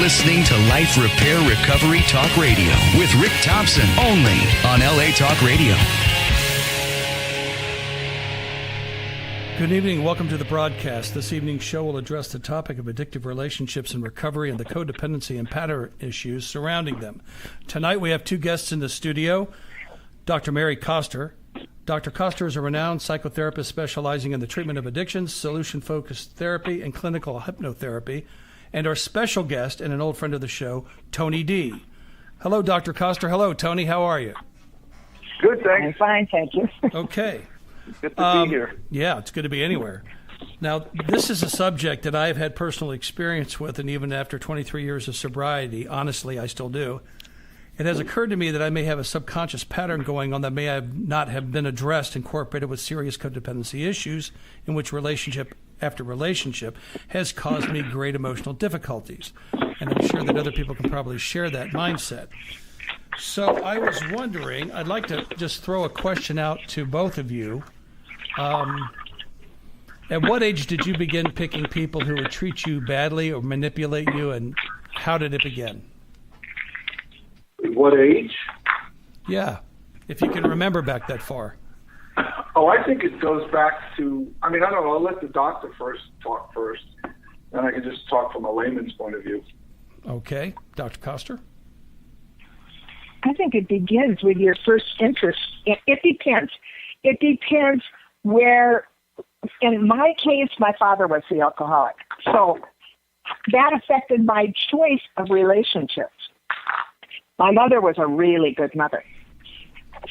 listening to Life Repair Recovery Talk Radio with Rick Thompson, only on LA Talk Radio. Good evening. Welcome to the broadcast. This evening's show will address the topic of addictive relationships and recovery and the codependency and pattern issues surrounding them. Tonight we have two guests in the studio, Dr. Mary Koster. Dr. Koster is a renowned psychotherapist specializing in the treatment of addictions, solution-focused therapy, and clinical hypnotherapy, and our special guest and an old friend of the show, Tony D. Hello, Dr. Koster. Hello, Tony. How are you? Good, thanks. I'm fine, thank you. Okay. Good to be here. Yeah, it's good to be anywhere. Now, this is a subject that I have had personal experience with, and even after 23 years of sobriety, honestly, I still do. It has occurred to me that I may have a subconscious pattern going on that may not have been addressed, incorporated with serious codependency issues, in which relationship after relationship has caused me great emotional difficulties. And I'm sure that other people can probably share that mindset. So I was wondering, I'd like to just throw a question out to both of you. At what age did you begin picking people who would treat you badly or manipulate you, and how did it begin? What age? Yeah, if you can remember back that far. Oh, I think it goes back to, I don't know, I'll let the doctor talk first, and I can just talk from a layman's point of view. Okay, Dr. Koster? I think it begins with your first interest. It depends. It depends where, in my case, my father was the alcoholic. So that affected my choice of relationships. My mother was a really good mother.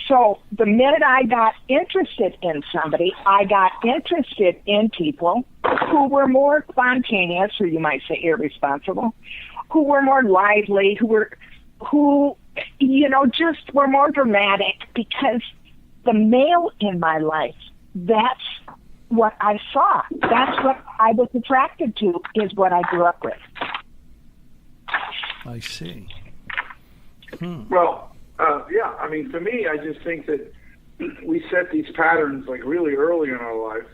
So the minute I got interested in somebody, I got interested in people who were more spontaneous, or you might say irresponsible, who were more lively, who just were more dramatic, because the male in my life, that's what I saw. That's what I was attracted to, is what I grew up with. I see. Well, for me, I just think that we set these patterns like really early in our life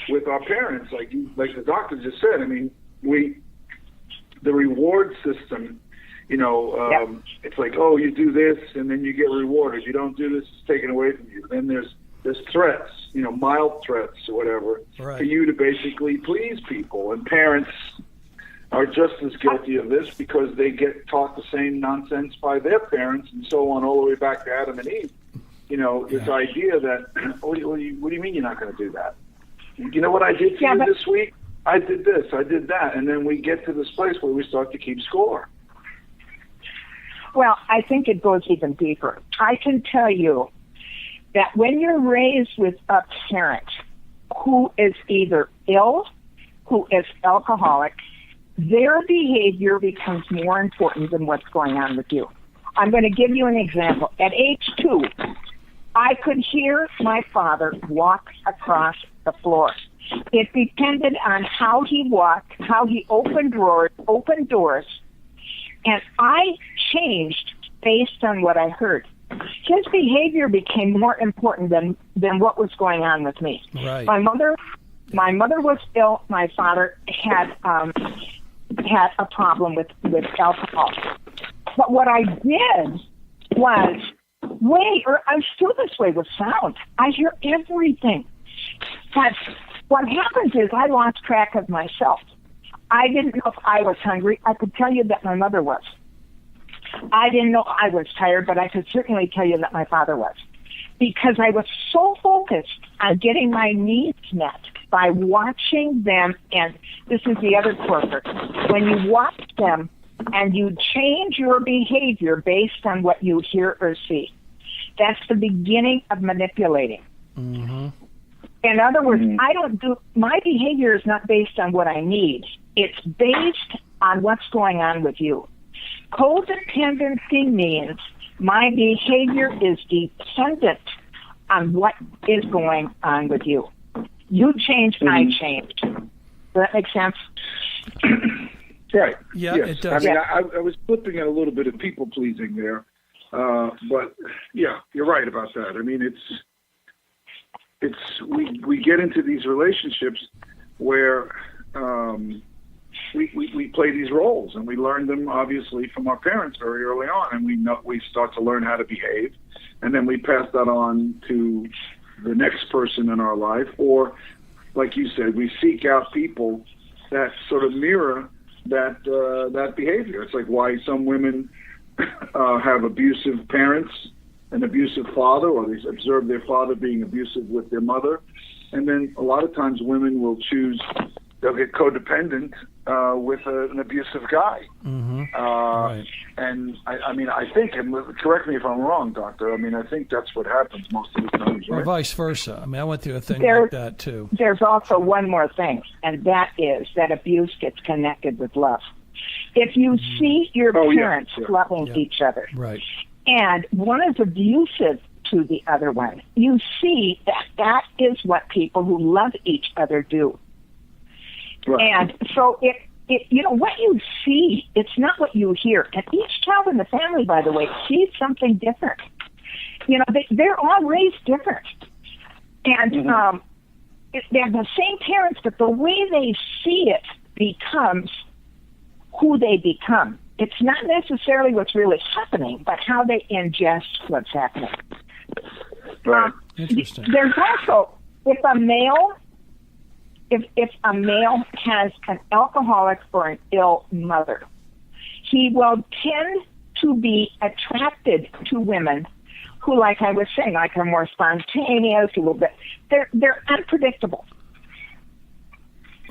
with our parents, like the doctor just said. The reward system, it's like, oh, you do this and then you get rewarded. You don't do this, it's taken away from you. Then there's threats, mild threats or whatever, right, for you to basically please people. And parents are just as guilty of this because they get taught the same nonsense by their parents, and so on, all the way back to Adam and Eve. This idea that, what do you mean you're not going to do that? You know what I did to you this week? I did this, I did that. And then we get to this place where we start to keep score. Well, I think it goes even deeper. I can tell you that when you're raised with a parent who is either ill, who is alcoholic, their behavior becomes more important than what's going on with you. I'm going to give you an example. At age 2, I could hear my father walk across the floor. It depended on how he walked, how he opened doors, and I changed based on what I heard. His behavior became more important than what was going on with me. Right. My mother was ill. My father had a problem with alcohol. But what I did was I'm still this way with sound. I hear everything. But what happens is I lost track of myself. I didn't know if I was hungry. I could tell you that my mother was. I didn't know I was tired, but I could certainly tell you that my father was. Because I was so focused on getting my needs met by watching them, and this is the other quarter. When you watch them and you change your behavior based on what you hear or see, that's the beginning of manipulating. Mm-hmm. In other words, my behavior is not based on what I need. It's based on what's going on with you. Codependency means my behavior is dependent on what is going on with you. You changed, I changed. Does that make sense? Right. Yeah, yes. It does. I was flipping at a little bit of people-pleasing there. But, yeah, you're right about that. we get into these relationships where we play these roles, and we learn them obviously from our parents very early on, and we start to learn how to behave, and then we pass that on to the next person in our life, or like you said, we seek out people that sort of mirror that behavior. It's like why some women have abusive parents, an abusive father, or they observe their father being abusive with their mother, and then a lot of times women will choose. They'll get codependent with an abusive guy. Mm-hmm. Right. And I think, and correct me if I'm wrong, Doctor, I think that's what happens most of the time. Or right? vice versa. I went through a thing like that too. There's also one more thing, and that is that abuse gets connected with love. If you see your parents loving each other, right, and one is abusive to the other one, you see that is what people who love each other do. Right. And so what you see, it's not what you hear. And each child in the family, by the way, sees something different. They're all raised different. And they're the same parents, but the way they see it becomes who they become. It's not necessarily what's really happening, but how they ingest what's happening. Right. Interesting. There's also, if a male has an alcoholic or an ill mother, he will tend to be attracted to women who, like I was saying, are more spontaneous, a little bit. They're unpredictable.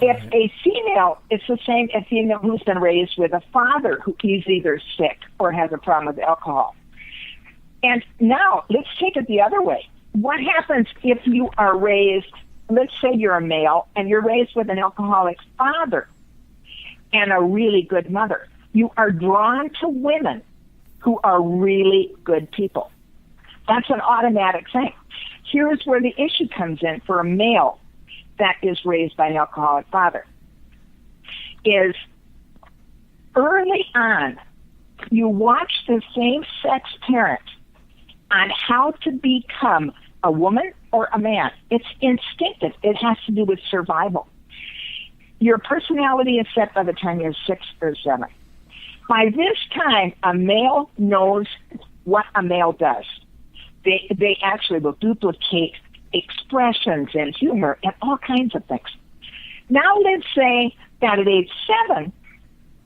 If a female, it's the same as a female who's been raised with a father who is either sick or has a problem with alcohol. And now, let's take it the other way. What happens if you are raised, let's say you're a male, and you're raised with an alcoholic father and a really good mother? You are drawn to women who are really good people. That's an automatic thing. Here's where the issue comes in for a male that is raised by an alcoholic father, is early on, you watch the same-sex parent on how to become a woman or a man. It's instinctive. It has to do with survival. Your personality is set by the time you're 6 or 7. By this time, a male knows what a male does. They actually will duplicate expressions and humor and all kinds of things. Now let's say that at age 7,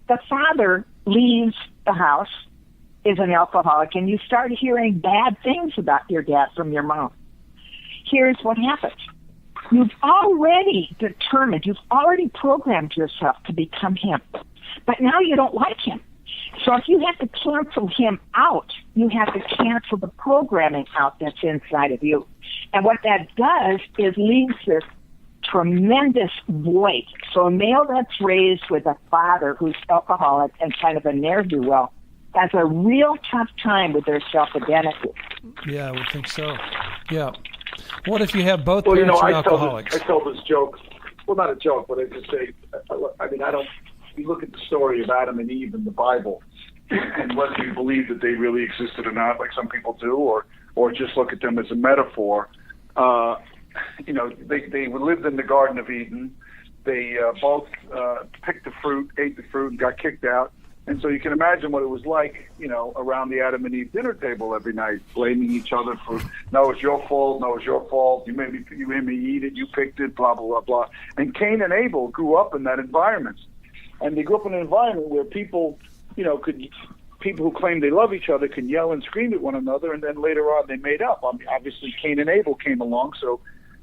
the father leaves the house, is an alcoholic, and you start hearing bad things about your dad from your mom. Here's what happens. You've already determined, you've already programmed yourself to become him. But now you don't like him. So if you have to cancel him out, you have to cancel the programming out that's inside of you. And what that does is leaves this tremendous void. So a male that's raised with a father who's alcoholic and kind of a ne'er-do-well has a real tough time with their self-identity. Yeah, I would think so. Yeah. What if you have both parents are alcoholics? I tell this joke. Well, not a joke, but I just say, you look at the story of Adam and Eve in the Bible, and whether you believe that they really existed or not, like some people do, or just look at them as a metaphor. They lived in the Garden of Eden. They both picked the fruit, ate the fruit, and got kicked out. And so you can imagine what it was like, around the Adam and Eve dinner table every night, blaming each other for, no, it's your fault, no, it's your fault, you made me eat it, you picked it, blah, blah, blah, blah. And Cain and Abel grew up in that environment. And they grew up in an environment where people who claim they love each other can yell and scream at one another, and then later on they made up. Obviously, Cain and Abel came along, so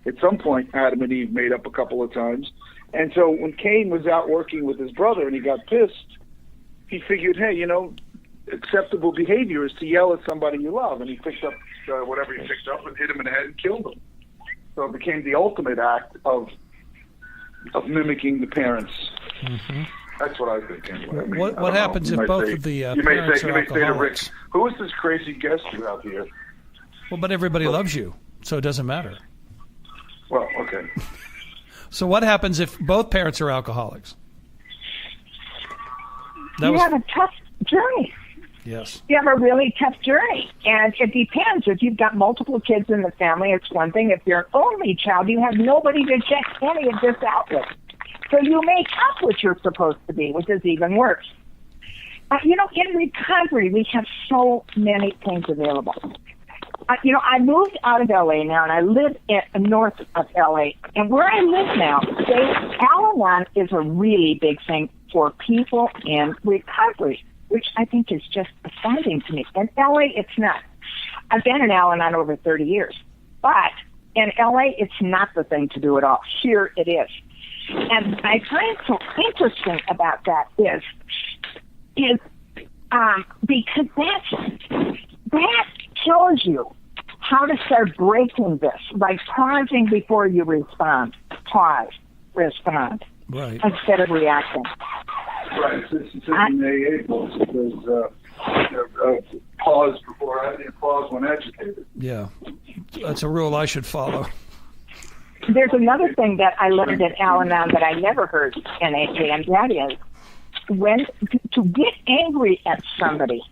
at some point Adam and Eve made up a couple of times. And so when Cain was out working with his brother and he got pissed, he figured, hey, acceptable behavior is to yell at somebody you love. And he picked up whatever he picked up and hit him in the head and killed him. So it became the ultimate act of mimicking the parents. Mm-hmm. That's what I think, anyway. What happens if both of the parents are alcoholics? Who is this crazy guest you have here? Well, but everybody loves you, so it doesn't matter. Well, okay. So what happens if both parents are alcoholics? You have a tough journey. Yes. You have a really tough journey. And it depends. If you've got multiple kids in the family, it's one thing. If you're an only child, you have nobody to check any of this out with. So you make up what you're supposed to be, which is even worse. In recovery, we have so many things available. I moved out of LA now, and I live north of LA. And where I live now, Al-Anon is a really big thing for people in recovery, which I think is just astounding to me. In LA, it's not. I've been in Al-Anon over 30 years. But in LA, it's not the thing to do at all. Here it is. And I find so interesting about that is because that tells you how to start breaking this by pausing before you respond. Pause, respond, right, instead of reacting. Right. This is in the AA books. There's pause before acting, pause when agitated. Yeah, that's a rule I should follow. There's another thing that I learned in Al-Anon that I never heard in AA, and that is when to get angry at somebody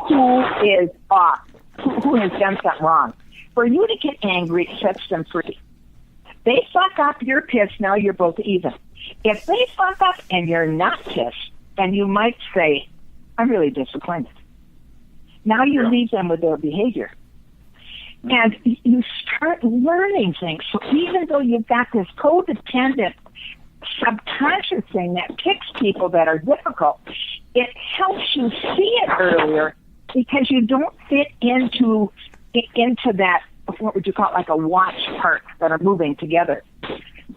who is off, who has done something wrong. For you to get angry sets them free. They fuck up, you're pissed, now you're both even. If they fuck up and you're not pissed, and you might say, I'm really disappointed. Now you leave them with their behavior. And you start learning things. So even though you've got this codependent subconscious thing that picks people that are difficult, it helps you see it earlier because you don't fit into that, what would you call it, like a watch part that are moving together.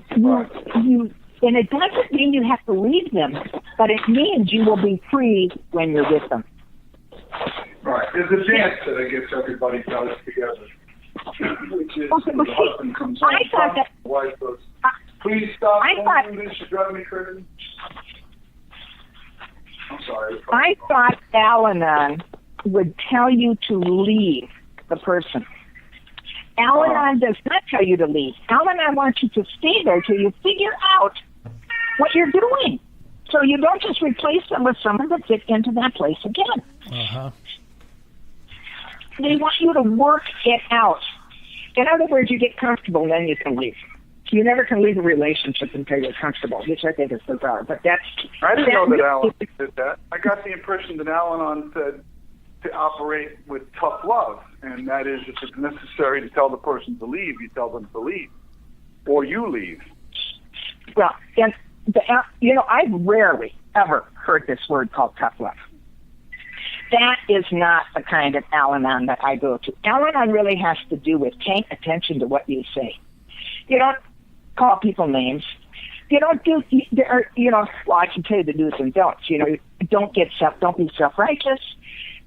And it doesn't mean you have to leave them, but it means you will be free when you're with them. Right. There's a dance that I guess everybody does together. Which is the husband comes home, the wife goes, please stop doing this, you're driving me crazy. I'm sorry. I thought Al-Anon would tell you to leave the person. Al-Anon does not tell you to leave. Al-Anon wants you to stay there till you figure out what you're doing. So you don't just replace them with someone that fits into that place again. Uh-huh. They want you to work it out. In other words, you get comfortable, and then you can leave. You never can leave a relationship until you're comfortable, which I think is bizarre. But I didn't know that Al-Anon did that. I got the impression that Al-Anon said to operate with tough love, and that is, if it's necessary to tell the person to leave, you tell them to leave, or you leave. Well, and I've rarely ever heard this word called tough love. That is not the kind of Al-Anon that I go to. Al-Anon really has to do with paying attention to what you say. You don't call people names. You don't do, well, I can tell you the do's and don'ts. Don't be self-righteous.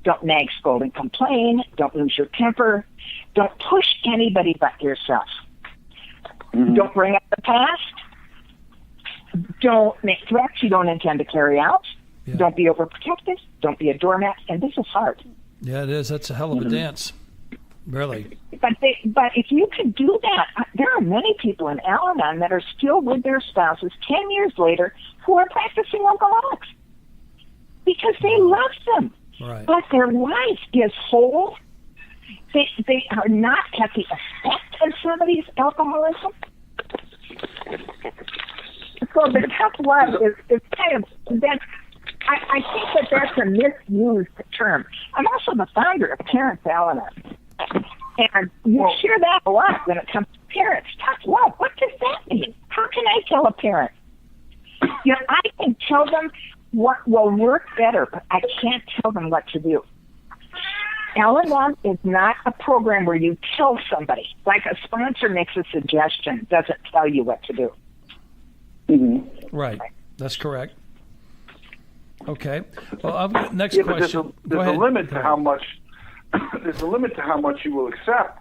Don't nag, scold, and complain. Don't lose your temper. Don't push anybody but yourself. Mm-hmm. Don't bring up the past. Don't make threats you don't intend to carry out. Yeah. Don't be overprotective. Don't be a doormat. And this is hard. Yeah, it is. That's a hell of a dance. Really. But if you can do that, there are many people in Al-Anon that are still with their spouses 10 years later who are practicing alcoholics because they love them. Right. But their life is whole. They are not at the effect of somebody's alcoholism. So the tough love is kind of that. I think that's a misused term. I'm also the founder of Parents Al-Anon. And you hear that a lot when it comes to parents. Tough love. What does that mean? How can I tell a parent? I can tell them what will work better, but I can't tell them what to do. Al-Anon is not a program where you tell somebody. Like a sponsor makes a suggestion, doesn't tell you what to do. Mm-hmm. Right. That's correct. Okay. Well, next question. There's a limit to how much. There's a limit to how much you will accept,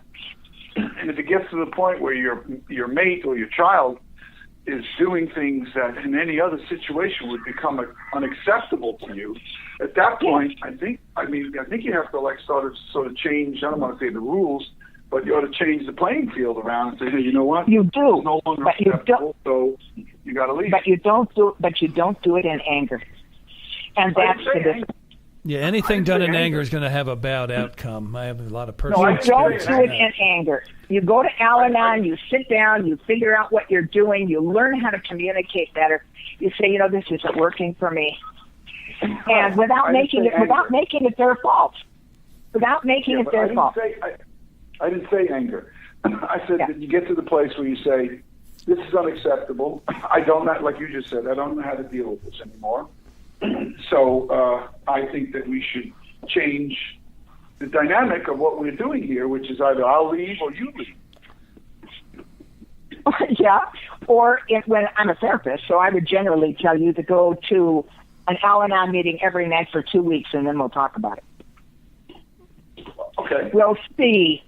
and if it gets to the point where your mate or your child is doing things that in any other situation would become unacceptable to you, at that point, I think you have to sort of change. I don't want to say the rules, but you ought to change the playing field around and say, hey, you know what? You do. It's no longer acceptable, so you got to leave. But you don't do it in anger. And that's the difference. Yeah, anything done in anger is going to have a bad outcome. I have a lot of No, personal don't experience. do it in anger. You go to Al-Anon, you sit down, you figure out what you're doing, you learn how to communicate better. You say, this isn't working for me. And without making it their fault. Without making it their fault. I didn't say anger. I said that you get to the place where you say, this is unacceptable. I don't know, like you just said, I don't know how to deal with this anymore. So I think that we should change the dynamic of what we're doing here, which is either I'll leave or you leave. Yeah, or when I'm a therapist, so I would generally tell you to go to an Al-Anon meeting every night for 2 weeks, and then we'll talk about it. Okay. We'll see.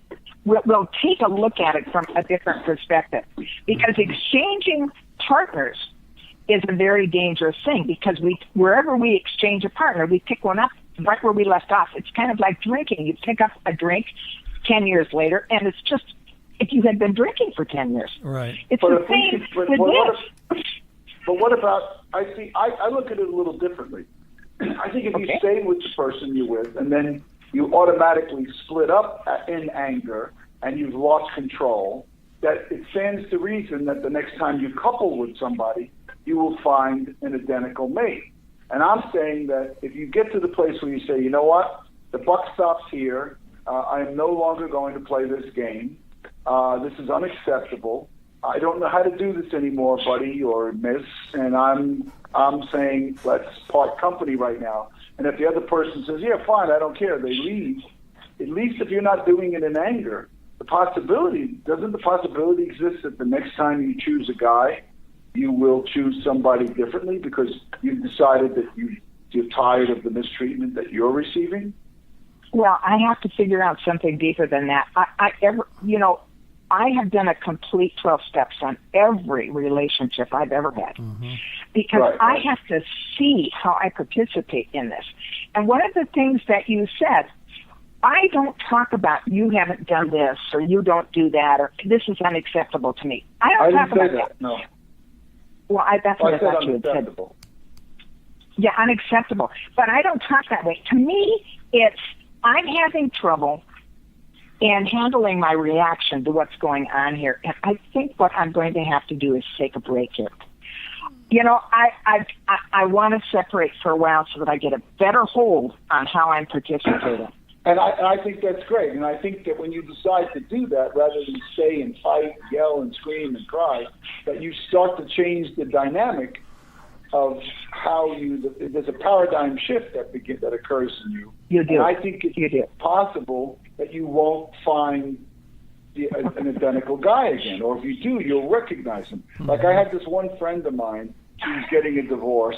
We'll take a look at it from a different perspective, because exchanging partners is a very dangerous thing, because wherever we exchange a partner, we pick one up right where we left off. It's kind of like drinking. You pick up a drink 10 years later, and it's just if you had been drinking for 10 years. Right. It's the same with this. But what about, I look at it a little differently. I think if you stay with the person you're with and then you automatically split up in anger and you've lost control, that it stands to reason that the next time you couple with somebody, you will find an identical mate. And I'm saying that if you get to the place where you say, you know what, the buck stops here, I am no longer going to play this game. This is unacceptable. I don't know how to do this anymore, buddy or miss, and I'm saying let's part company right now. And if the other person says, yeah, fine, I don't care, they leave, at least if you're not doing it in anger, doesn't the possibility exist that the next time you choose a guy, you will choose somebody differently because you've decided that you're tired of the mistreatment that you're receiving? Well, I have to figure out something deeper than that. I have done a complete 12 steps on every relationship I've ever had, because I have to see how I participate in this. And one of the things that you said, I don't talk about you haven't done this or you don't do that or this is unacceptable to me. I don't talk about that. No. Well, that's what I said thought you had said. unacceptable. Yeah, unacceptable. But I don't talk that way. To me, it's I'm having trouble in handling my reaction to what's going on here. And I think what I'm going to have to do is take a break here. I want to separate for a while so that I get a better hold on how I'm participating. And I think that's great. And I think that when you decide to do that, rather than stay and fight, yell and scream and cry, that you start to change the dynamic of how there's a paradigm shift that occurs in you. You do. And I think it's possible that you won't find an identical guy again. Or if you do, you'll recognize him. Like I had this one friend of mine, she was getting a divorce,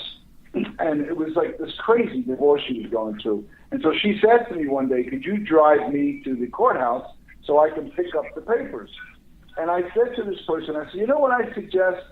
and it was like this crazy divorce she was going through. And so she said to me one day, could you drive me to the courthouse so I can pick up the papers? And I said to this person, I said, you know what I suggest?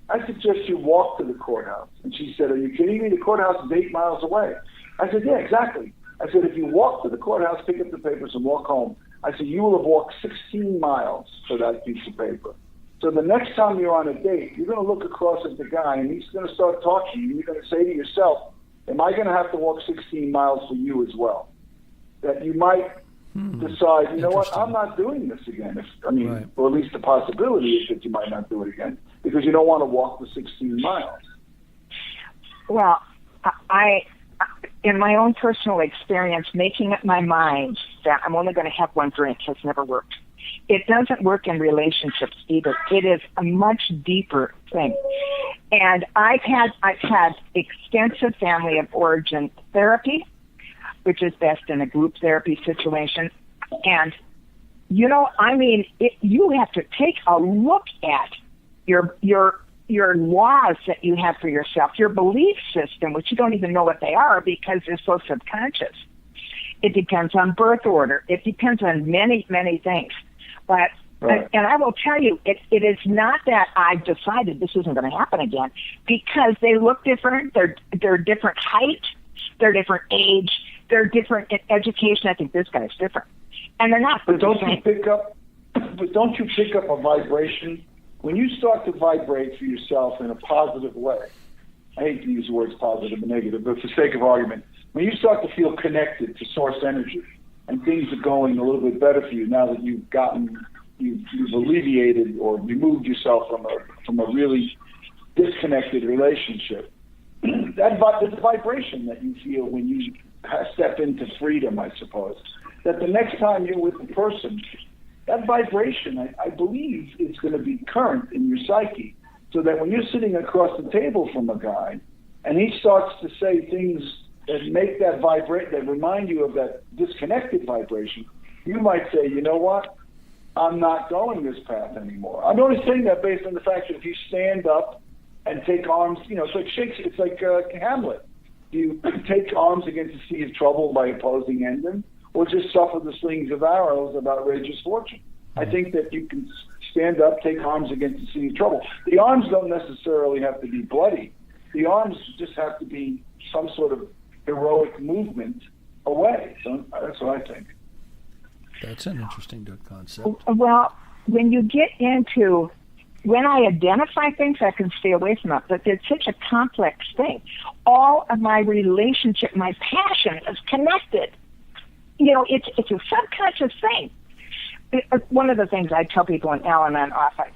I suggest you walk to the courthouse. And she said, are you kidding me? The courthouse is 8 miles away. I said, yeah, exactly. I said, if you walk to the courthouse, pick up the papers, and walk home, I said, you will have walked 16 miles for that piece of paper. So the next time you're on a date, you're going to look across at the guy, and he's going to start talking, and you're going to say to yourself, am I going to have to walk 16 miles for you as well? That you might decide, you know what, I'm not doing this again. Or at least the possibility is that you might not do it again because you don't want to walk the 16 miles. Well, I in my own personal experience, making up my mind that I'm only going to have one drink has never worked. It doesn't work in relationships either. It is a much deeper thing. And I've had extensive family of origin therapy, which is best in a group therapy situation. And, you have to take a look at your laws that you have for yourself, your belief system, which you don't even know what they are because they're so subconscious. It depends on birth order. It depends on many, many things. But and I will tell you, it is not that I've decided this isn't going to happen again, because they look different. They're different height. They're different age. They're different in education. I think this guy's different, and they're not. But don't you pick up a vibration when you start to vibrate for yourself in a positive way? I hate to use the words positive and negative, but for the sake of argument, when you start to feel connected to source energy and things are going a little bit better for you now that you've alleviated or removed yourself from a really disconnected relationship, there's a vibration that you feel when you step into freedom, I suppose. That the next time you're with a person, that vibration, I believe, is going to be current in your psyche. So that when you're sitting across the table from a guy and he starts to say things that make that vibrate, that remind you of that disconnected vibration, you might say, you know what? I'm not going this path anymore. I'm only saying that based on the fact that if you stand up and take arms, it's like Shakespeare, it's like Hamlet. Do you take arms against the sea of trouble by opposing ending, or just suffer the slings of arrows of outrageous fortune? I think that you can stand up, take arms against the sea of trouble. The arms don't necessarily have to be bloody. The arms just have to be some sort of heroic movement away. So that's what I think. That's an interesting concept. Well, when you get into, when I identify things, I can stay away from it. But it's such a complex thing. All of my relationship, my passion is connected. It's a subconscious thing. One of the things I tell people in Al-Anon often,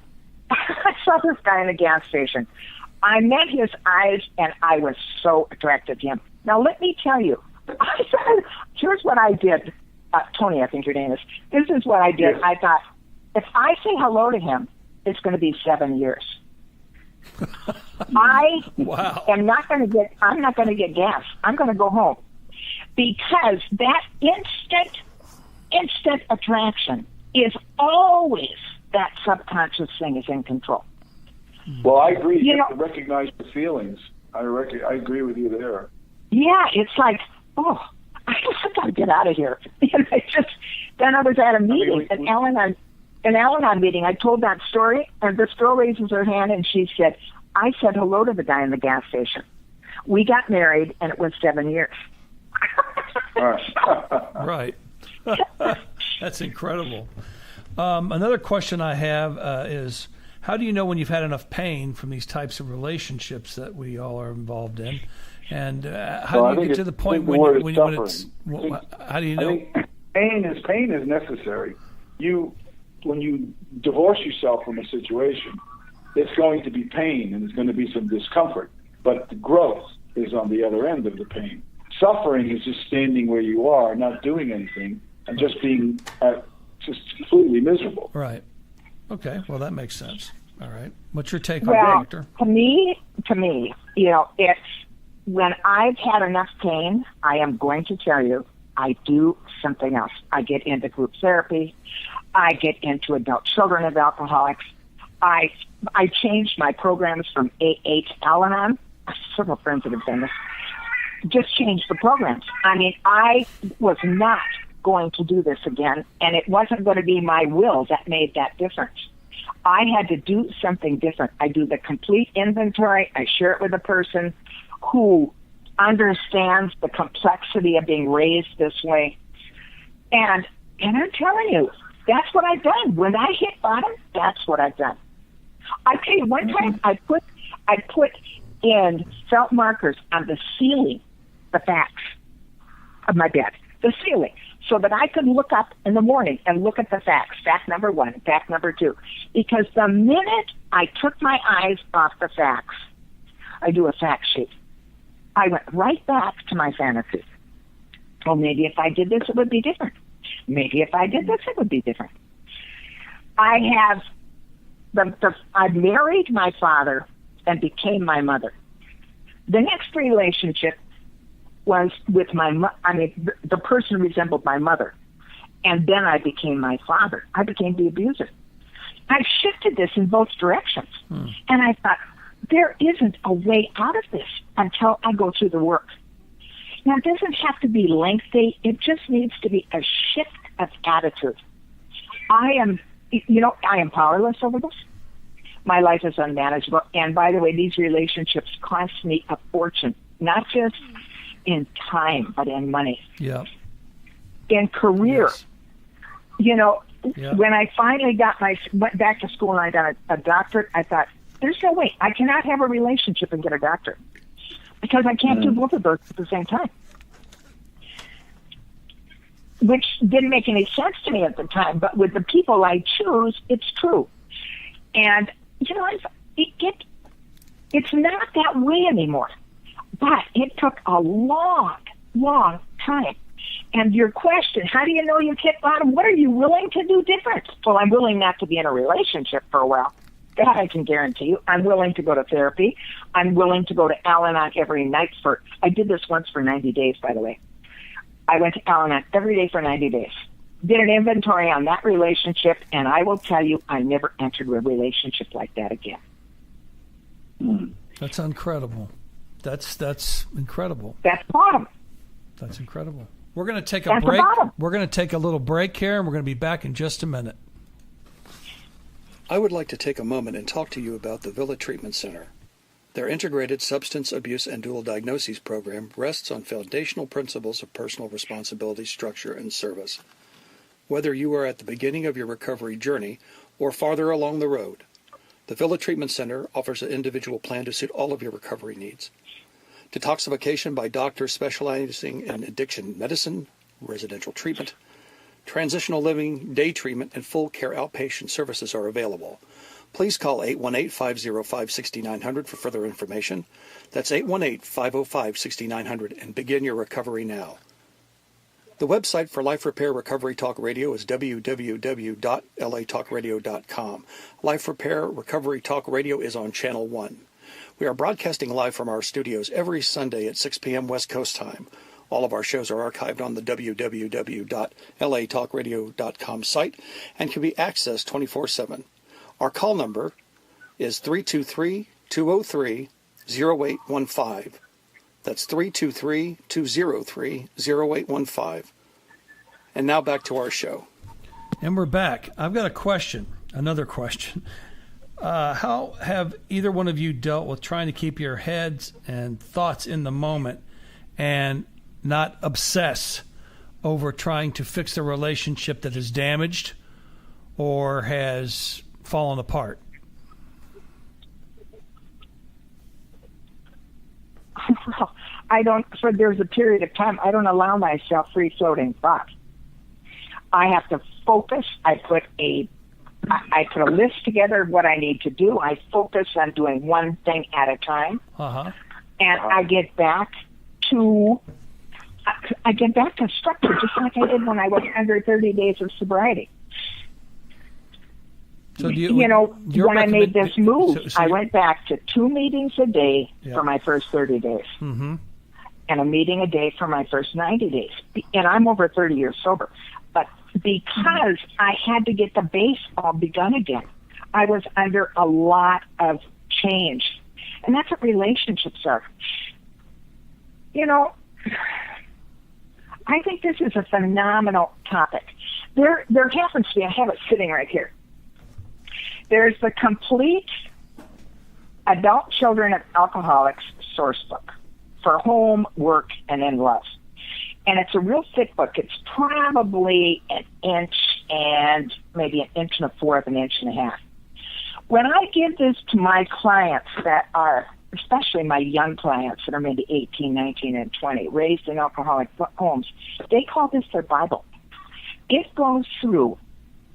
I saw this guy in a gas station. I met his eyes, and I was so attracted to him. Now, let me tell you, I said, here's what I did. Tony, I think your name is. This is what I did. Yes. I thought, if I say hello to him, it's going to be 7 years. Wow. I'm not going to get gas. I'm going to go home. Because that instant attraction is always that subconscious thing is in control. Well, I agree. You have to recognize the feelings. I agree with you there. Yeah, it's like, I got to get out of here. Then I was at a meeting, an Al-Anon meeting. I told that story, and this girl raises her hand, and she said, I said hello to the guy in the gas station. We got married, and it was 7 years. Right. That's incredible. Another question I have is, how do you know when you've had enough pain from these types of relationships that we all are involved in? And how do you get to the point when it's... How do you know? I think pain is necessary. When you divorce yourself from a situation, it's going to be pain and there's going to be some discomfort. But the growth is on the other end of the pain. Suffering is just standing where you are, not doing anything, and just being just completely miserable. Right. Okay. Well, that makes sense. All right. What's your take on it, Doctor? To me, it's when I've had enough pain, I am going to tell you, I do something else. I get into group therapy. I get into adult children of alcoholics. I changed my programs from AA to Al-Anon. I have several friends that have done this. Just changed the programs. I mean, I was not going to do this again, and it wasn't going to be my will that made that difference. I had to do something different. I do the complete inventory. I share it with a person who understands the complexity of being raised this way. And I'm telling you, that's what I've done. When I hit bottom, that's what I've done. I tell you, one time I put in felt markers on the ceiling, the facts of my bed, the ceiling, so that I could look up in the morning and look at the facts, fact number 1, fact number 2. Because the minute I took my eyes off the facts, I do a fact sheet. I went right back to my fantasy. Well, maybe if I did this, it would be different. Maybe if I did this, it would be different. I married my father and became my mother. The next relationship was with the person resembled my mother. And then I became my father. I became the abuser. I've shifted this in both directions. And I thought, there isn't a way out of this until I go through the work. Now, it doesn't have to be lengthy. It just needs to be a shift of attitude. I am powerless over this. My life is unmanageable. And by the way, these relationships cost me a fortune, not just in time, but in money. Yeah. In career. Yes. When I finally went back to school and I got a doctorate, I thought, there's no way. I cannot have a relationship and get a doctorate. because I can't do both of those at the same time. Which didn't make any sense to me at the time, but with the people I choose, it's true. And, you know, it's not that way anymore. But it took a long, long time. And your question, how do you know you've hit bottom? What are you willing to do different? Well, I'm willing not to be in a relationship for a while. That I can guarantee you. I'm willing to go to therapy. I'm willing to go to Al-Anon every night I did this once for 90 days, by the way. I went to Al-Anon every day for 90 days. Did an inventory on that relationship, and I will tell you, I never entered a relationship like that again. That's incredible. That's incredible. That's bottom. That's incredible. We're going to take a break. We're going to take a little break here, and we're going to be back in just a minute. I would like to take a moment and talk to you about the Villa Treatment Center. Their integrated substance abuse and dual diagnoses program rests on foundational principles of personal responsibility, structure, and service. Whether you are at the beginning of your recovery journey or farther along the road, the Villa Treatment Center offers an individual plan to suit all of your recovery needs. Detoxification by doctors specializing in addiction medicine, residential treatment, transitional living, day treatment, and full care outpatient services are available. Please call 818-505-6900 for further information. That's 818-505-6900 and begin your recovery now. The website for Life Repair Recovery Talk Radio is www.latalkradio.com. Life Repair Recovery Talk Radio is on Channel 1. We are broadcasting live from our studios every Sunday at 6 p.m. West Coast time. All of our shows are archived on the www.latalkradio.com site and can be accessed 24/7. Our call number is 323-203-0815. That's 323-203-0815. And now back to our show. And we're back. I've got a question, another question. How have either one of you dealt with trying to keep your heads and thoughts in the moment and not obsess over trying to fix a relationship that is damaged or has fallen apart? There's a period of time, I don't allow myself free-floating thoughts. I have to focus. I put a list together of what I need to do. I focus on doing one thing at a time. And I get back to structure, just like I did when I was under 30 days of sobriety. So when I made this move, I went back to 2 meetings a day for my first 30 days. Mm-hmm. And a meeting a day for my first 90 days. And I'm over 30 years sober. But because I had to get the base all begun again, I was under a lot of change. And that's what relationships are. I think this is a phenomenal topic. There happens to be, I have it sitting right here. There's the complete Adult Children of Alcoholics source book for home, work, and in love. And it's a real thick book. It's probably an inch and maybe an inch and a fourth, an inch and a half. When I give this to my clients that are, especially my young clients that are maybe 18, 19, and 20, raised in alcoholic homes, they call this their Bible. It goes through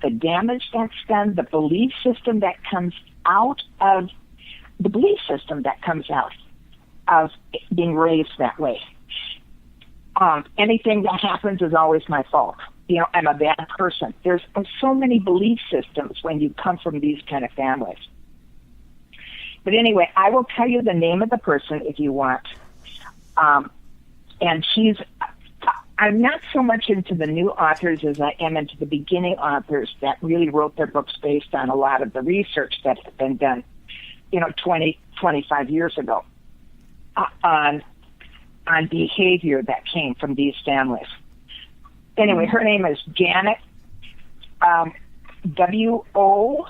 the damage that's done, the belief system that comes out of being raised that way. Anything that happens is always my fault. I'm a bad person. There's so many belief systems when you come from these kind of families. But anyway, I will tell you the name of the person if you want. And I'm not so much into the new authors as I am into the beginning authors that really wrote their books based on a lot of the research that had been done, 20, 25 years ago on behavior that came from these families. Anyway, her name is Janet, Woititz,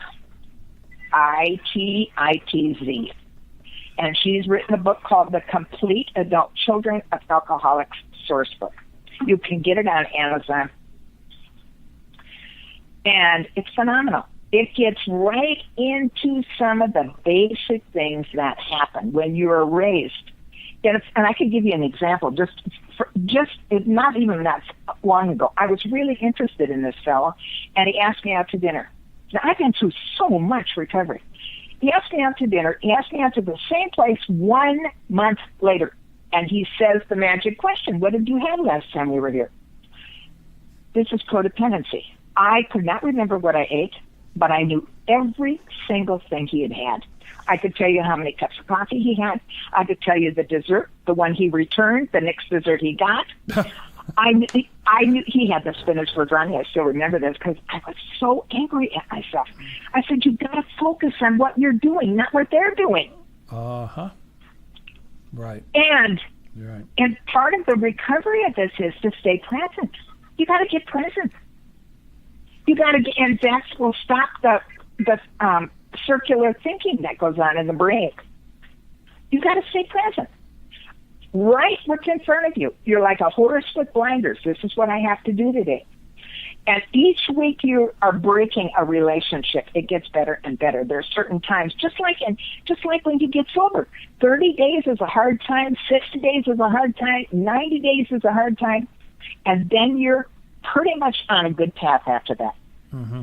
and she's written a book called The Complete Adult Children of Alcoholics Source Book. You can get it on Amazon, and it's phenomenal. It gets right into some of the basic things that happen when you are raised And I could give you an example. Not even that long ago, I was really interested in this fellow, and he asked me out to dinner. Now, I've been through so much recovery. He asked me out to dinner. He asked me out to the same place 1 month later, and he says the magic question, "What did you have last time we were here?" This is codependency. I could not remember what I ate, but I knew every single thing he had had. I could tell you how many cups of coffee he had. I could tell you the dessert, the one he returned, the next dessert he got. I knew he had the spinach lasagna. I still remember this because I was so angry at myself. I said, "You've got to focus on what you're doing, not what they're doing." Uh-huh. Right. And You're right. And part of the recovery of this is to stay present. You got to get present. You got to get, and that will stop the circular thinking that goes on in the brain. You got to stay present. Right what's in front of you. You're like a horse with blinders. This is what I have to do today. And each week you are breaking a relationship. It gets better and better. There are certain times, just like when you get sober. 30 days is a hard time. 60 days is a hard time. 90 days is a hard time. And then you're pretty much on a good path after that. Mm-hmm.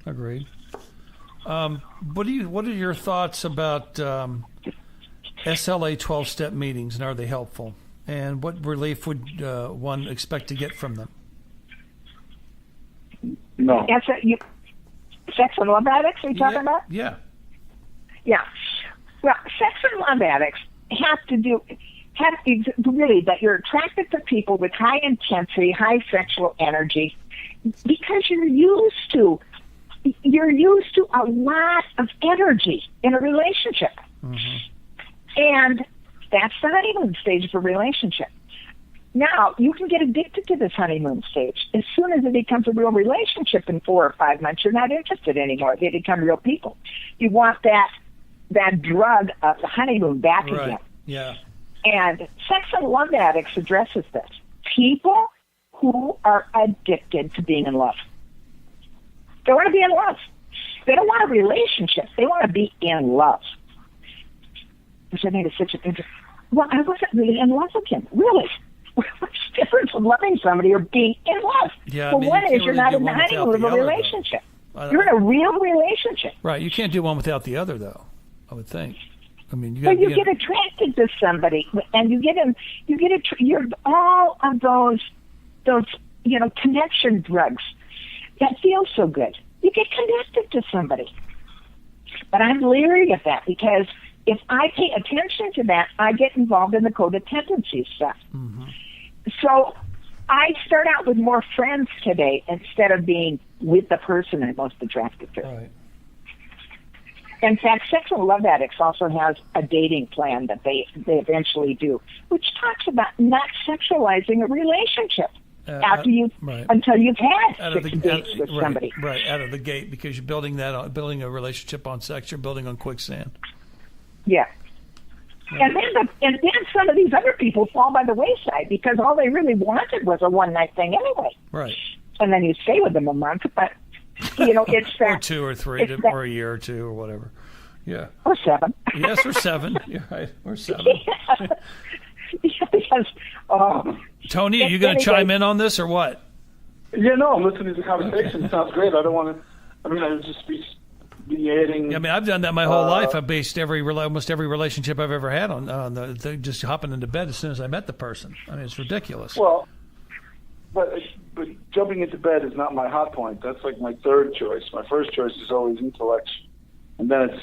Agreed. What are your thoughts about SLA 12-step meetings, and are they helpful? And what relief would one expect to get from them? No. Sex and love addicts, are you talking about? Yeah. Yeah. Well, sex and love addicts have really that you're attracted to people with high intensity, high sexual energy, because you're used to a lot of energy in a relationship. Mm-hmm. And that's the honeymoon stage of a relationship. Now, you can get addicted to this honeymoon stage. As soon as it becomes a real relationship in 4 or 5 months, you're not interested anymore. They become real people. You want that drug of the honeymoon back again. Yeah. And sex and love addicts addresses this. People who are addicted to being in love. They want to be in love. They don't want a relationship. They want to be in love. Which I think is such an interesting. Well, I wasn't really in love with him. Really? What's the difference of loving somebody or being in love? Yeah, well, one is you're not in the honeymoon of a relationship. You're in a real relationship. Right. You can't do one without the other, though, I would think. I mean, you get attracted to somebody, and you're all of those connection drugs that feel so good. You get connected to somebody. But I'm leery of that because if I pay attention to that, I get involved in the codependency stuff. Mm-hmm. So I start out with more friends today instead of being with the person I'm most attracted to. Right. In fact, sex and love addicts also has a dating plan that they eventually do, which talks about not sexualizing a relationship until you've had 6 dates with somebody. Right, out of the gate, because you're building a relationship on sex, you're building on quicksand. Yeah. And then some of these other people fall by the wayside because all they really wanted was a one-night thing anyway. Right. And then you stay with them a month, but it's that. Or 2 or 3, or a year or 2 or whatever. Yeah. Or 7. Yes, or 7. You're right. Or 7. Yeah, because Tony, are you going to chime in on this or what? Yeah, no, I'm listening to the conversation. It sounds great. I don't want to. I mean, I would just be mediating. I mean, I've done that my whole life. I've based almost every relationship I've ever had on the just hopping into bed as soon as I met the person. I mean, it's ridiculous. Well, but jumping into bed is not my hot point. That's like my third choice. My first choice is always intellect, and then it's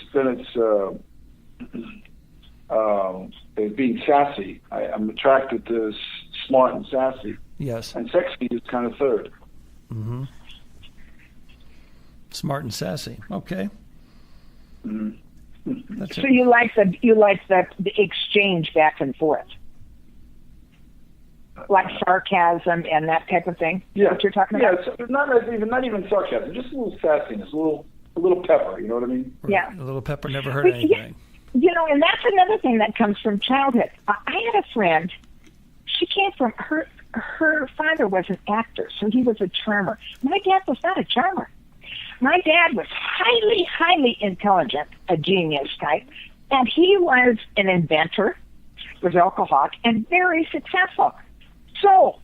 being sassy. I'm attracted to smart and sassy. Yes. And sexy is kind of third. Mm-hmm. Smart and sassy. Okay. Mm-hmm. So you like the exchange back and forth, like sarcasm and that type of thing. Yeah. What you're talking about? Yeah. It's not even sarcasm. Just a little sassiness, a little pepper. You know what I mean? Right. Yeah. A little pepper never hurt anything. And that's another thing that comes from childhood. I had a friend. She came from her father was an actor, so he was a charmer. My dad was not a charmer. My dad was highly, highly intelligent, a genius type, And he was an inventor, was alcoholic, and very successful. So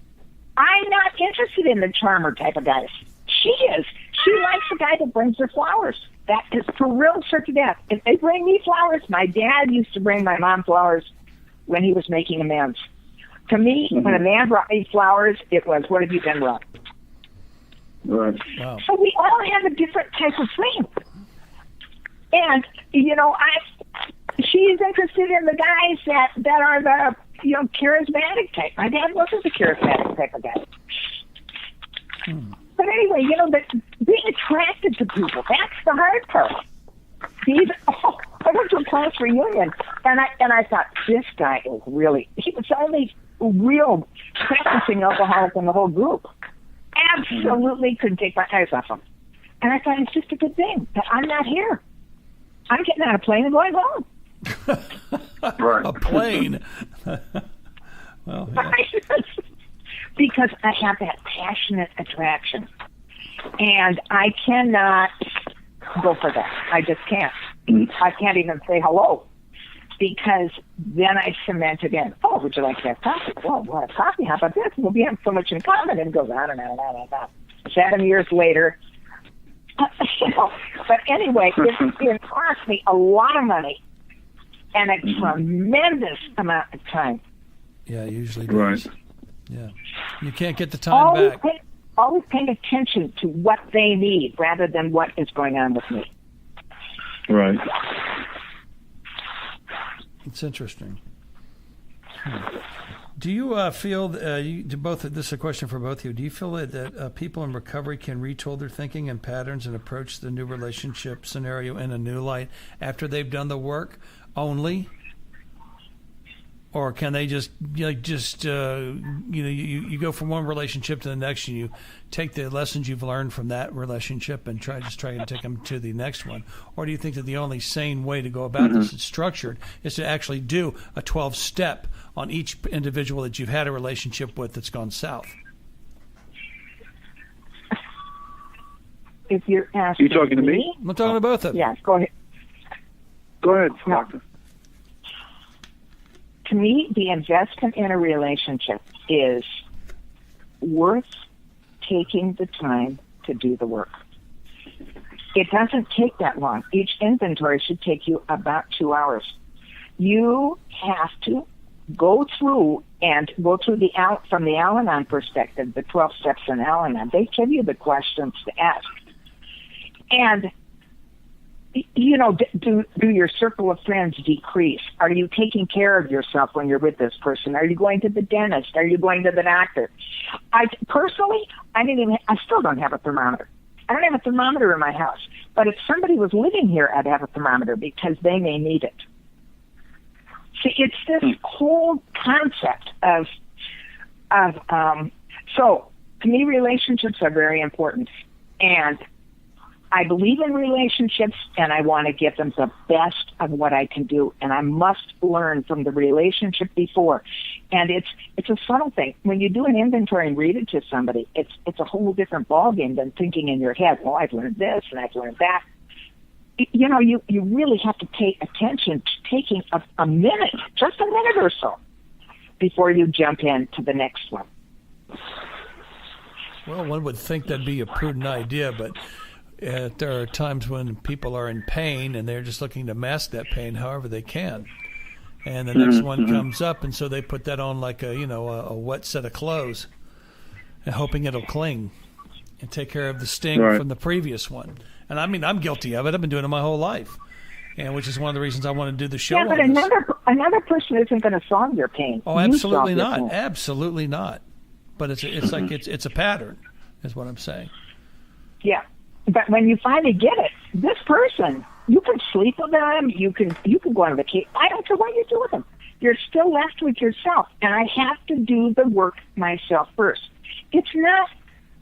I'm not interested in the charmer type of guys. She is. She likes a guy that brings her flowers. That is for real, sure to death. If they bring me flowers, my dad used to bring my mom flowers when he was making amends. To me, when a man brought me flowers, it was, what have you done wrong? Right. Wow. So we all have a different type of thing. And, you know, she's interested in the guys that are the, you know, charismatic type. My dad wasn't the charismatic type of guy. But anyway, you know, being attracted to people, that's the hard part. I went to a class reunion, and I thought, this guy is really, he was the only real practicing alcoholic in the whole group. Absolutely couldn't take my eyes off him. And I thought, it's just a good thing that I'm not here. I'm getting on a plane and going home. Right. A plane. Well, yeah. Because I have that passionate attraction. And I cannot go for that. I just can't. I can't even say hello. Because then I cement it in. Oh, would you like to have coffee? Well, we'll have coffee. How about this? We'll have so much in common. And it goes on and on and on and on. 7 years later. You know, but anyway, it cost me a lot of money and a tremendous amount of time. Yeah, it usually does. Right. Yeah. You can't get the time back. Always paying attention to what they need rather than what is going on with me. Right. It's interesting. Do you feel this is a question for both of you? Do you feel that people in recovery can retool their thinking and patterns and approach the new relationship scenario in a new light after they've done the work only? Or can they just you go from one relationship to the next and you take the lessons you've learned from that relationship and try to take them to the next one? Or do you think that the only sane way to go about this, it's structured, is to actually do a 12-step on each individual that you've had a relationship with that's gone south? If you're asking, you talking to me? I'm talking to both of you. Yes, go ahead. Go ahead, doctor. To me, the investment in a relationship is worth taking the time to do the work. It doesn't take that long. Each inventory should take you about 2 hours. You have to go through from the Al-Anon perspective, the 12 steps in Al-Anon. They give you the questions to ask. And you know, do your circle of friends decrease? Are you taking care of yourself when you're with this person? Are you going to the dentist? Are you going to the doctor? I still don't have a thermometer. I don't have a thermometer in my house. But if somebody was living here, I'd have a thermometer because they may need it. See, it's this whole concept so to me, relationships are very important. And I believe in relationships, and I want to give them the best of what I can do, and I must learn from the relationship before. And it's a subtle thing. When you do an inventory and read it to somebody, it's a whole different ballgame than thinking in your head, well, I've learned this and I've learned that. You know, you really have to pay attention to taking a minute, just a minute or so, before you jump into the next one. Well, one would think that'd be a prudent idea, but there are times when people are in pain and they're just looking to mask that pain however they can. And the next one comes up, and so they put that on like a wet set of clothes and hoping it'll cling and take care of the sting from the previous one. And I mean, I'm guilty of it. I've been doing it my whole life, and which is one of the reasons I want to do the show. Yeah, but another person isn't going to solve your pain. Oh, absolutely not. Absolutely not. But it's a pattern, is what I'm saying. Yeah. But when you finally get it, this person, you can sleep with them, you can go on vacation. I don't care what you do with them. You're still left with yourself. And I have to do the work myself first. It's not,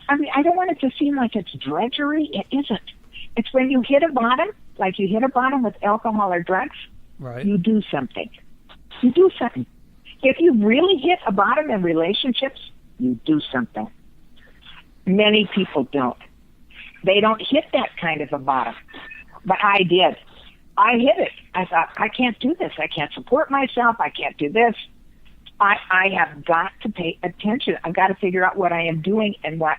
I don't want it to seem like it's drudgery. It isn't. It's when you hit a bottom, like you hit a bottom with alcohol or drugs, you do something. You do something. If you really hit a bottom in relationships, you do something. Many people don't. They don't hit that kind of a bottom. But I did. I hit it. I thought, I can't do this. I can't support myself. I can't do this. I have got to pay attention. I've got to figure out what I am doing and why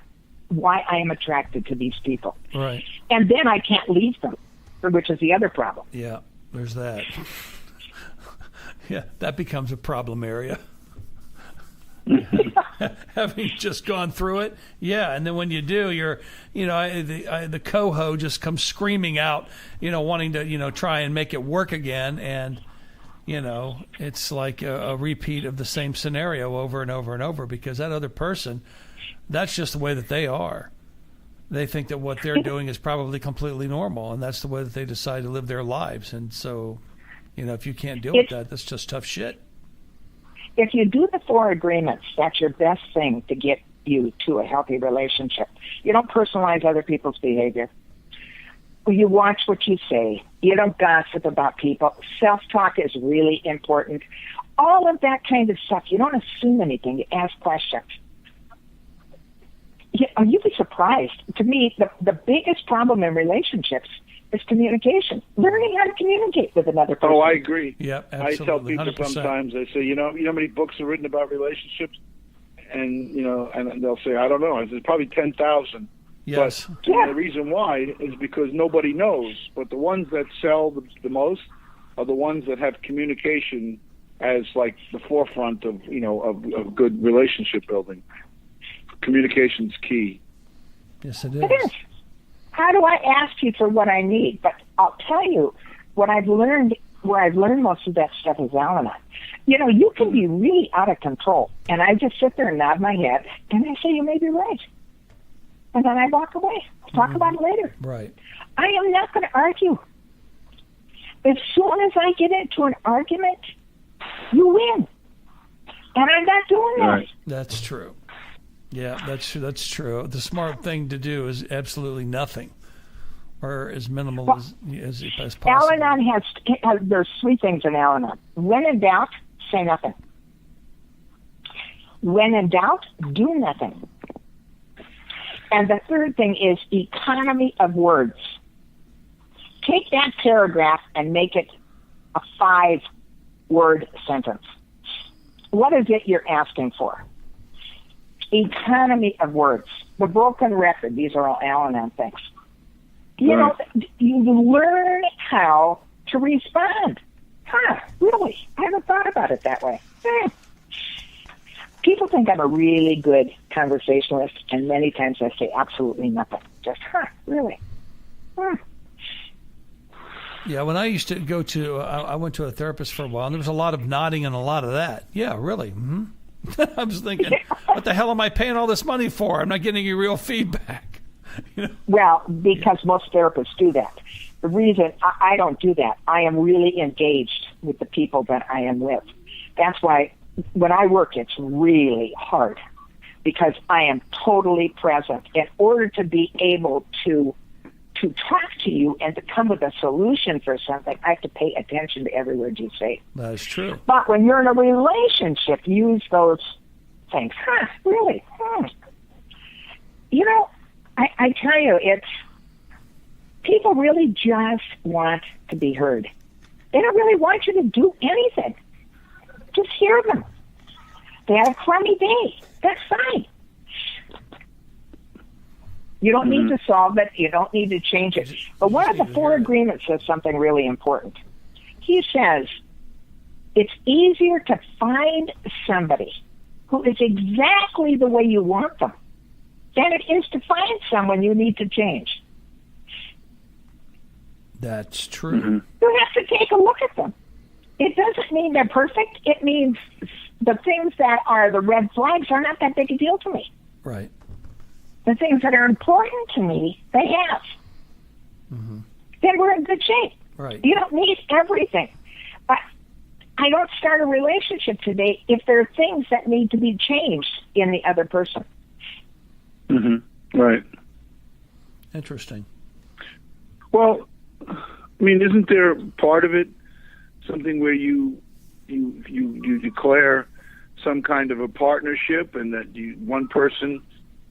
I am attracted to these people. Right. And then I can't leave them, which is the other problem. Yeah, there's that. Yeah, that becomes a problem area. Having just gone through it, yeah, and then when you do, the coho just comes screaming out, wanting to, try and make it work again, and it's like a repeat of the same scenario over and over and over, because that other person, that's just the way that they are. They think that what they're doing is probably completely normal, and that's the way that they decide to live their lives. And so, if you can't deal with that, that's just tough shit. If you do the 4 agreements, that's your best thing to get you to a healthy relationship. You don't personalize other people's behavior. You watch what you say. You don't gossip about people. Self-talk is really important. All of that kind of stuff. You don't assume anything. You ask questions. You'd be surprised. To me, the biggest problem in relationships is communication. Learning how to communicate with another person. Oh, I agree. Yeah, absolutely. I tell people 100%. sometimes, I say, how many books are written about relationships? And, and they'll say, I don't know. I said, probably 10,000. Yes. But the reason why is because nobody knows. But the ones that sell the most are the ones that have communication as like the forefront of, of good relationship building. Communication's key. Yes, it is. It is. How do I ask you for what I need? But I'll tell you, what I've learned, where I've learned most of that stuff is Al-Anon. You can be really out of control. And I just sit there and nod my head, and I say, you may be right. And then I walk away. Talk about it later. Right. I am not going to argue. As soon as I get into an argument, you win. And I'm not doing that. Right. That's true. Yeah, that's true. The smart thing to do is absolutely nothing, or as minimal as possible. Al-Anon has there's 3 things in Al-Anon. When in doubt, say nothing. When in doubt, do nothing. And the third thing is economy of words. Take that paragraph and make it a 5-word sentence. What is it you're asking for? Economy of words. The broken record. These are all Al-Anon things. You learn how to respond. Really? I haven't thought about it that way. People think I'm a really good conversationalist, and many times I say absolutely nothing. Just, really? Yeah, when I used to go to, I went to a therapist for a while, and there was a lot of nodding and a lot of that. Yeah, really. Mm-hmm. I was thinking, what the hell am I paying all this money for? I'm not getting any real feedback. Well, because most therapists do that. The reason I don't do that, I am really engaged with the people that I am with. That's why when I work, it's really hard, because I am totally present. In order to be able to talk to you and to come with a solution for something, I have to pay attention to every word you say. That is true. But when you're in a relationship, use those things. Really? I tell you, people really just want to be heard. They don't really want you to do anything. Just hear them. They had a crummy day. That's fine. You don't need to solve it. You don't need to change it. But one of the 4 agreements says something really important. He says, it's easier to find somebody who is exactly the way you want them than it is to find someone you need to change. That's true. Mm-hmm. You have to take a look at them. It doesn't mean they're perfect. It means the things that are the red flags are not that big a deal to me. Right. The things that are important to me, they have. Mm-hmm. Then we're in good shape. Right. You don't need everything. But I don't start a relationship today if there are things that need to be changed in the other person. Mm-hmm. Right. Interesting. Well, isn't there part of it something where you declare some kind of a partnership, and that one person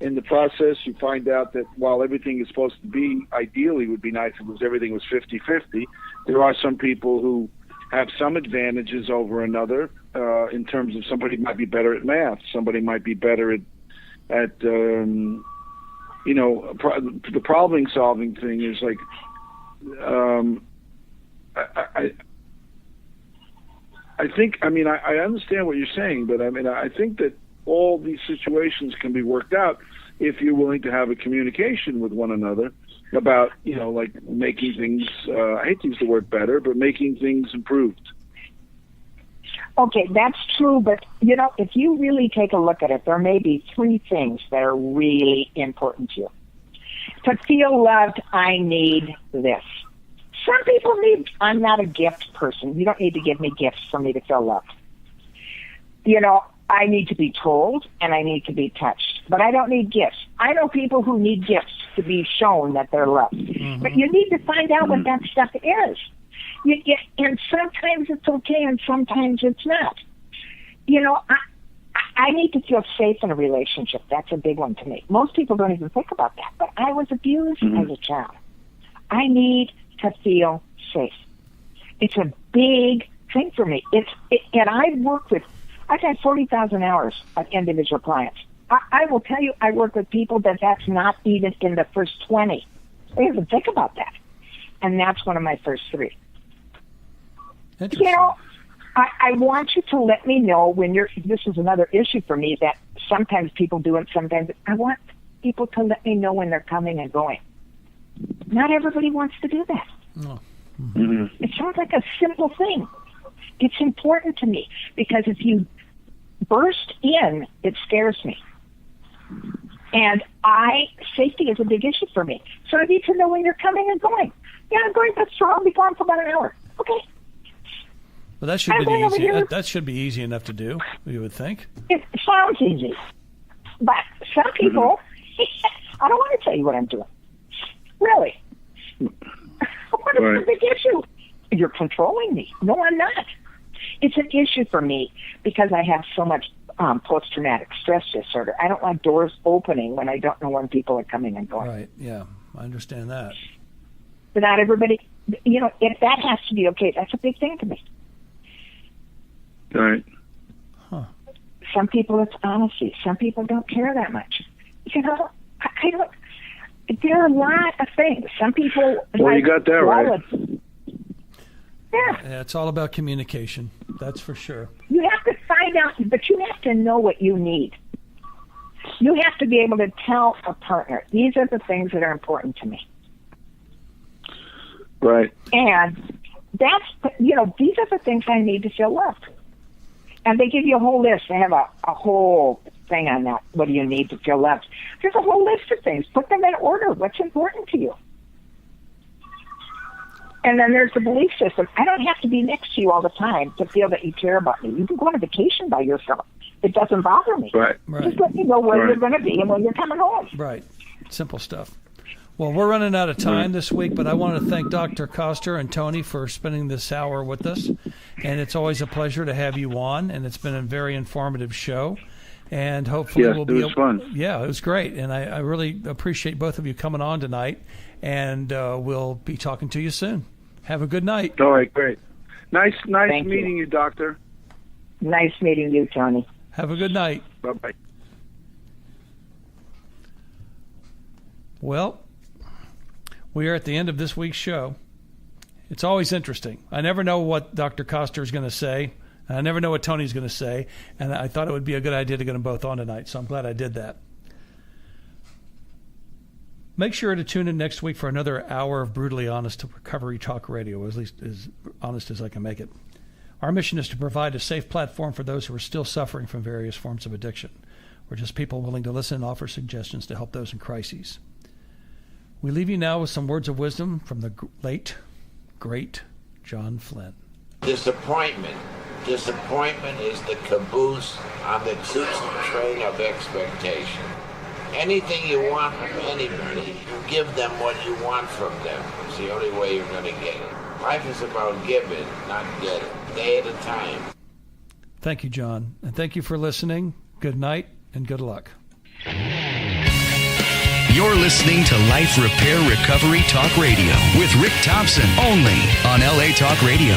in the process, you find out that while everything is supposed to be, ideally would be nice if everything was 50-50, there are some people who have some advantages over another in terms of somebody might be better at math, somebody might be better at the problem-solving thing is like, I think, I understand what you're saying, but I think that all these situations can be worked out if you're willing to have a communication with one another about, like making things, I hate to use the word better, but making things improved. Okay, that's true, but, if you really take a look at it, there may be 3 things that are really important to you. To feel loved, I need this. Some people I'm not a gift person. You don't need to give me gifts for me to feel loved. I need to be told and I need to be touched, but I don't need gifts. I know people who need gifts to be shown that they're loved, but you need to find out what that stuff is. And sometimes it's okay and sometimes it's not. I need to feel safe in a relationship. That's a big one to me. Most people don't even think about that, but I was abused as a child. I need to feel safe. It's a big thing for me. And I've had 40,000 hours of individual clients. I will tell you, I work with people that's not even in the first 20. They even think about that. And that's one of my first 3. I want you to let me know when this is another issue for me that sometimes people do it, sometimes I want people to let me know when they're coming and going. Not everybody wants to do that. No. It sounds like a simple thing. It's important to me because if you burst in, it scares me. And safety is a big issue for me. So I need to know when you're coming and going. Yeah, I'm going to the store. I'll be gone for about an hour. Okay. Well, that should be easy. That should be easy enough to do, you would think. It sounds easy. But some people, I don't want to tell you what I'm doing. Really. What is the big issue? You're controlling me. No, I'm not. It's an issue for me because I have so much post-traumatic stress disorder. I don't like doors opening when I don't know when people are coming and going. Right, yeah. I understand that. But not everybody, if that has to be okay, that's a big thing to me. Right. Huh. Some people, it's honesty. Some people don't care that much. I don't. There are a lot of things. Some people. Well, you got that right. Yeah, it's all about communication. That's for sure. You have to find out, but you have to know what you need. You have to be able to tell a partner, these are the things that are important to me. Right. And these are the things I need to feel loved. And they give you a whole list. They have a whole thing on that. What do you need to feel loved? There's a whole list of things. Put them in order. What's important to you? And then there's the belief system. I don't have to be next to you all the time to feel that you care about me. You can go on a vacation by yourself. It doesn't bother me. Right. Just let me know where you're going to be and when you're coming home. Right. Simple stuff. Well, we're running out of time this week, but I want to thank Dr. Koster and Tony for spending this hour with us. And it's always a pleasure to have you on, and it's been a very informative show. And hopefully we'll be able... fun. Yeah, it was great. And I really appreciate both of you coming on tonight. And we'll be talking to you soon. Have a good night. All right, great. Nice meeting you, Doctor. Nice meeting you, Tony. Have a good night. Bye-bye. Well, we are at the end of this week's show. It's always interesting. I never know what Dr. Koster is going to say. I never know what Tony's going to say. And I thought it would be a good idea to get them both on tonight, so I'm glad I did that. Make sure to tune in next week for another hour of brutally honest recovery talk radio, at least as honest as I can make it. Our mission is to provide a safe platform for those who are still suffering from various forms of addiction. We're just people willing to listen and offer suggestions to help those in crises. We leave you now with some words of wisdom from the late, great John Flynn. Disappointment is the caboose on the choo-choo train of expectation. Anything you want from anybody, you give them what you want from them. It's the only way you're going to get it. Life is about giving, not getting, day at a time. Thank you, John. And thank you for listening. Good night and good luck. You're listening to Life Repair Recovery Talk Radio with Rick Thompson, only on LA Talk Radio.